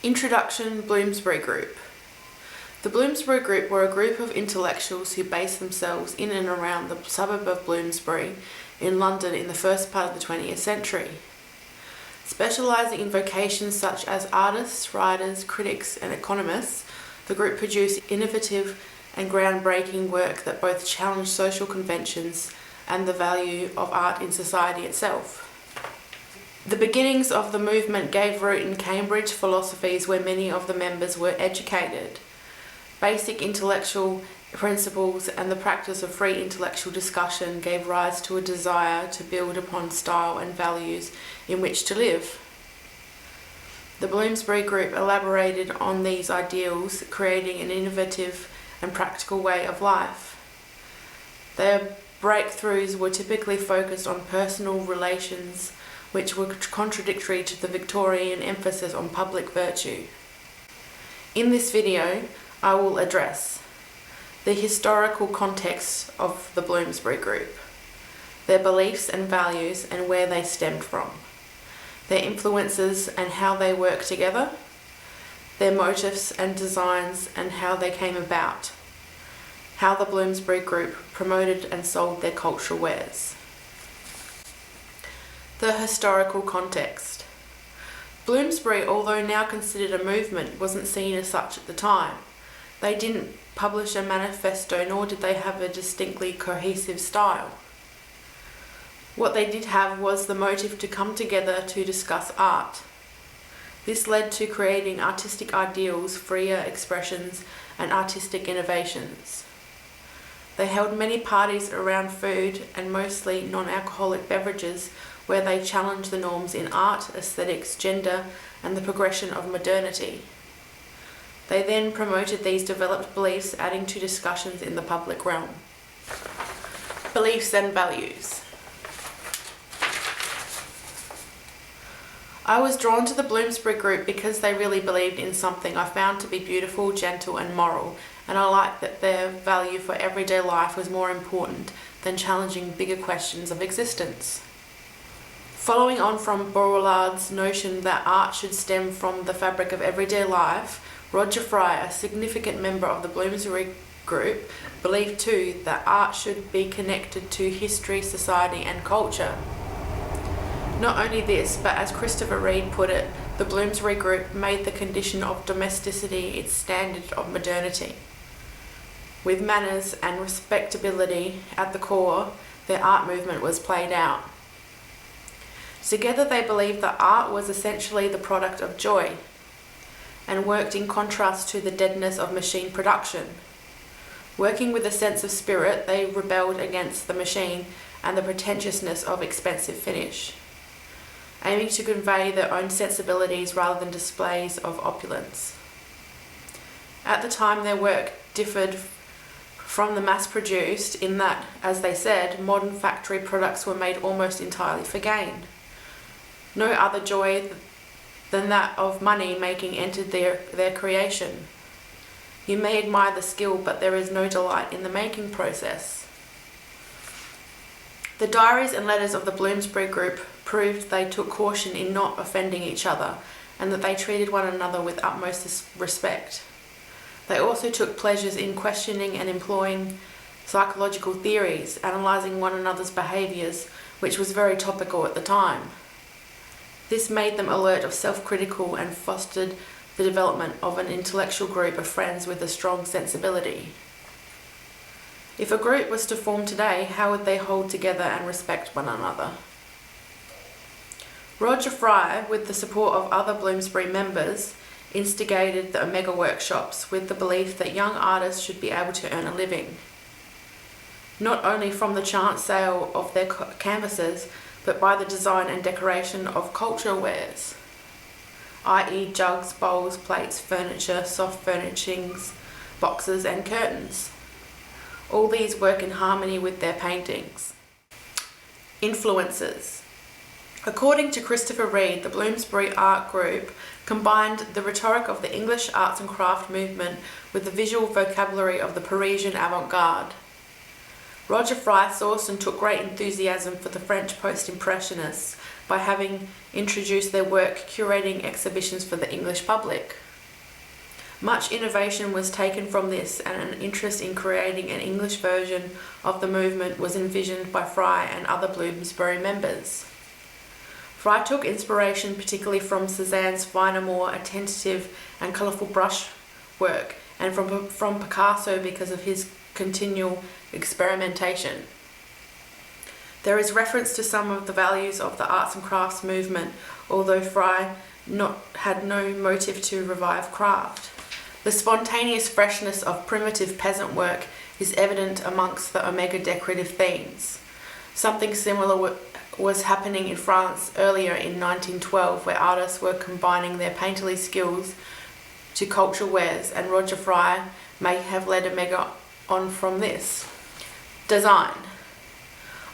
Introduction. Bloomsbury Group. The Bloomsbury Group were a group of intellectuals who based themselves in and around the suburb of Bloomsbury in London in the first part of the 20th century. Specialising in vocations such as artists, writers, critics and economists, the group produced innovative and groundbreaking work that both challenged social conventions and the value of art in society itself. The beginnings of the movement gave root in Cambridge philosophies where many of the members were educated. Basic intellectual principles and the practice of free intellectual discussion gave rise to a desire to build upon style and values in which to live. The Bloomsbury Group elaborated on these ideals, creating an innovative and practical way of life. Their breakthroughs were typically focused on personal relations, which were contradictory to the Victorian emphasis on public virtue. In this video, I will address the historical context of the Bloomsbury Group, their beliefs and values and where they stemmed from, their influences and how they work together, their motives and designs and how they came about, how the Bloomsbury Group promoted and sold their cultural wares. The historical context. Bloomsbury, although now considered a movement, wasn't seen as such at the time. They didn't publish a manifesto, nor did they have a distinctly cohesive style. What they did have was the motive to come together to discuss art. This led to creating artistic ideals, freer expressions, and artistic innovations. They held many parties around food and mostly non-alcoholic beverages where they challenged the norms in art, aesthetics, gender, and the progression of modernity. They then promoted these developed beliefs, adding to discussions in the public realm. Beliefs and values. I was drawn to the Bloomsbury Group because they really believed in something I found to be beautiful, gentle and moral, and I liked that their value for everyday life was more important than challenging bigger questions of existence. Following on from Bouillard's notion that art should stem from the fabric of everyday life, Roger Fry, a significant member of the Bloomsbury Group, believed too that art should be connected to history, society and culture. Not only this, but as Christopher Reid put it, the Bloomsbury Group made the condition of domesticity its standard of modernity. With manners and respectability at the core, their art movement was played out. Together they believed that art was essentially the product of joy and worked in contrast to the deadness of machine production. Working with a sense of spirit, they rebelled against the machine and the pretentiousness of expensive finish, aiming to convey their own sensibilities rather than displays of opulence. At the time, their work differed from the mass-produced in that, as they said, modern factory products were made almost entirely for gain. No other joy than that of money making entered their creation. You may admire the skill, but there is no delight in the making process. The diaries and letters of the Bloomsbury Group proved they took caution in not offending each other and that they treated one another with utmost respect. They also took pleasures in questioning and employing psychological theories, analysing one another's behaviours, which was very topical at the time. This made them alert of self-critical and fostered the development of an intellectual group of friends with a strong sensibility. If a group was to form today, how would they hold together and respect one another? Roger Fry, with the support of other Bloomsbury members, instigated the Omega workshops with the belief that young artists should be able to earn a living, not only from the chance sale of their canvases, but by the design and decoration of cultural wares, i.e. jugs, bowls, plates, furniture, soft furnishings, boxes and curtains. All these work in harmony with their paintings. Influences. According to Christopher Reid, the Bloomsbury Art Group combined the rhetoric of the English arts and craft movement with the visual vocabulary of the Parisian avant-garde. Roger Fry sourced and took great enthusiasm for the French post-impressionists by having introduced their work curating exhibitions for the English public. Much innovation was taken from this, and an interest in creating an English version of the movement was envisioned by Fry and other Bloomsbury members. Fry took inspiration particularly from Cézanne's finer, more attentive and colourful brush work, and from Picasso because of his continual experimentation. There is reference to some of the values of the arts and crafts movement, although Fry had no motive to revive craft. The spontaneous freshness of primitive peasant work is evident amongst the Omega decorative themes. Something similar was happening in France earlier in 1912, where artists were combining their painterly skills to cultural wares, and Roger Fry may have led Omega on from this. Design.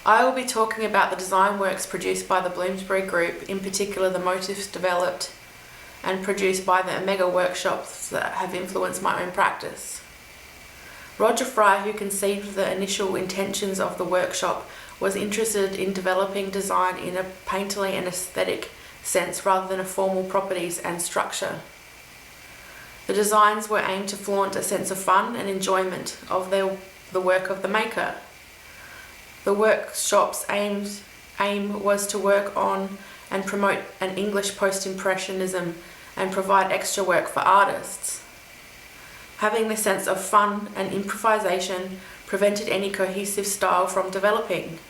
I will be talking about the design works produced by the Bloomsbury Group, in particular the motifs developed and produced by the Omega workshops that have influenced my own practice. Roger Fry, who conceived the initial intentions of the workshop, was interested in developing design in a painterly and aesthetic sense rather than a formal properties and structure. The designs were aimed to flaunt a sense of fun and enjoyment of the work of the maker. The workshop's aim was to work on and promote an English post-impressionism and provide extra work for artists. Having the sense of fun and improvisation prevented any cohesive style from developing.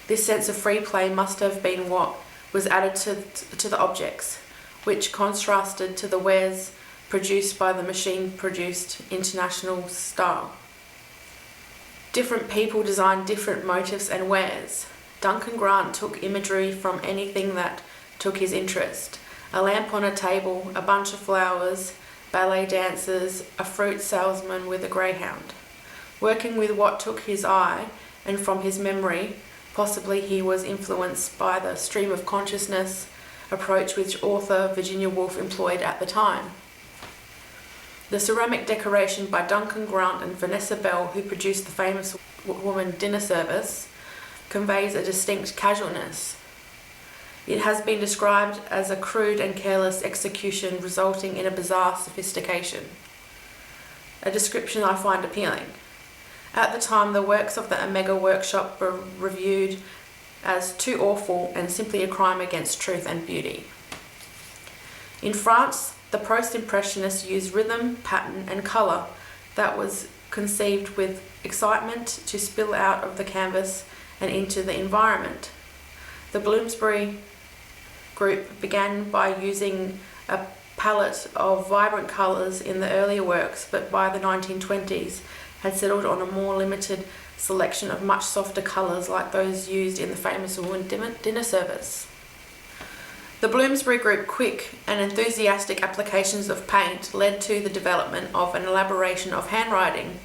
This sense of free play must have been what was added to the objects, which contrasted to the wares produced by the machine-produced international style. Different people designed different motifs and wares. Duncan Grant took imagery from anything that took his interest. A lamp on a table, a bunch of flowers, ballet dancers, a fruit salesman with a greyhound. Working with what took his eye and from his memory, possibly he was influenced by the stream of consciousness approach which author Virginia Woolf employed at the time. The ceramic decoration by Duncan Grant and Vanessa Bell, who produced the famous Woman Dinner Service, conveys a distinct casualness. It has been described as a crude and careless execution resulting in a bizarre sophistication, a description I find appealing. At the time, the works of the Omega workshop were reviewed as too awful and simply a crime against truth and beauty. In France, the post-impressionists used rhythm, pattern and colour that was conceived with excitement to spill out of the canvas and into the environment. The Bloomsbury Group began by using a palette of vibrant colours in the earlier works, but by the 1920s had settled on a more limited selection of much softer colours like those used in the famous Woman Dinner Service. The Bloomsbury Group quick and enthusiastic applications of paint led to the development of an elaboration of handwriting,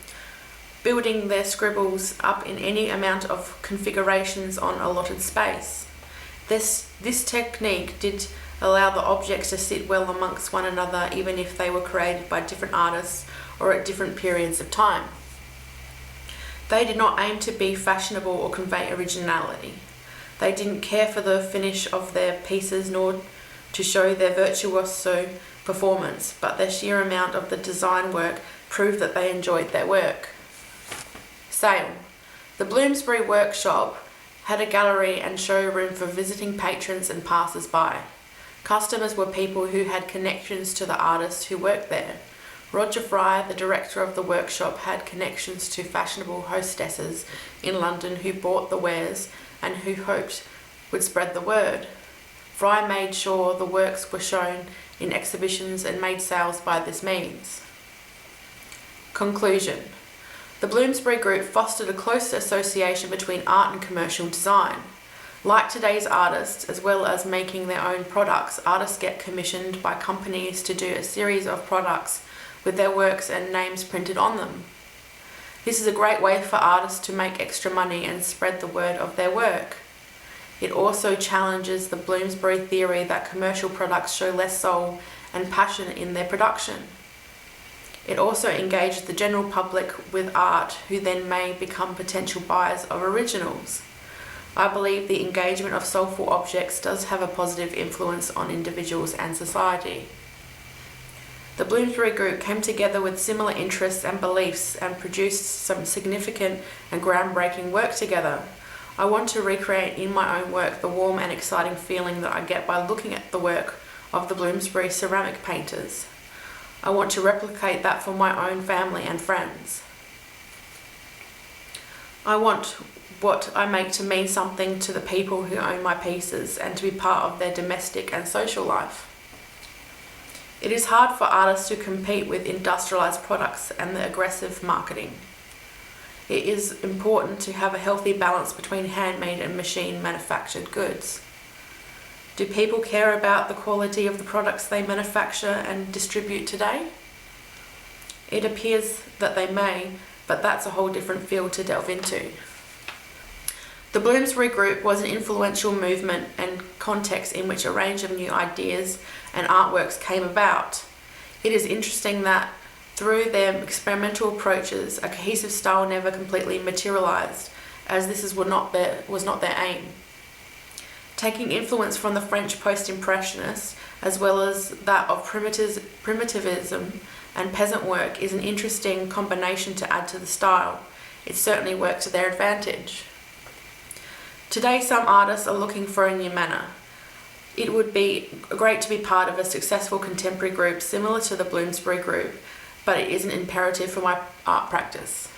building their scribbles up in any amount of configurations on allotted space. This technique did allow the objects to sit well amongst one another, even if they were created by different artists or at different periods of time. They did not aim to be fashionable or convey originality. They didn't care for the finish of their pieces nor to show their virtuoso performance, but their sheer amount of the design work proved that they enjoyed their work. Sale. The Bloomsbury Workshop had a gallery and showroom for visiting patrons and passers-by. Customers were people who had connections to the artists who worked there. Roger Fry, the director of the workshop, had connections to fashionable hostesses in London who bought the wares and who hoped would spread the word. Fry made sure the works were shown in exhibitions and made sales by this means. Conclusion. The Bloomsbury Group fostered a close association between art and commercial design. Like today's artists, as well as making their own products, artists get commissioned by companies to do a series of products with their works and names printed on them. This is a great way for artists to make extra money and spread the word of their work. It also challenges the Bloomsbury theory that commercial products show less soul and passion in their production. It also engages the general public with art, who then may become potential buyers of originals. I believe the engagement of soulful objects does have a positive influence on individuals and society. The Bloomsbury Group came together with similar interests and beliefs and produced some significant and groundbreaking work together. I want to recreate in my own work the warm and exciting feeling that I get by looking at the work of the Bloomsbury ceramic painters. I want to replicate that for my own family and friends. I want what I make to mean something to the people who own my pieces and to be part of their domestic and social life. It is hard for artists to compete with industrialised products and the aggressive marketing. It is important to have a healthy balance between handmade and machine manufactured goods. Do people care about the quality of the products they manufacture and distribute today? It appears that they may, but that's a whole different field to delve into. The Bloomsbury Group was an influential movement and context in which a range of new ideas and artworks came about. It is interesting that through their experimental approaches, a cohesive style never completely materialised, as this was not their aim. Taking influence from the French post-impressionists, as well as that of primitivism and peasant work, is an interesting combination to add to the style. It certainly worked to their advantage. Today, some artists are looking for a new manner. It would be great to be part of a successful contemporary group similar to the Bloomsbury Group, but it isn't imperative for my art practice.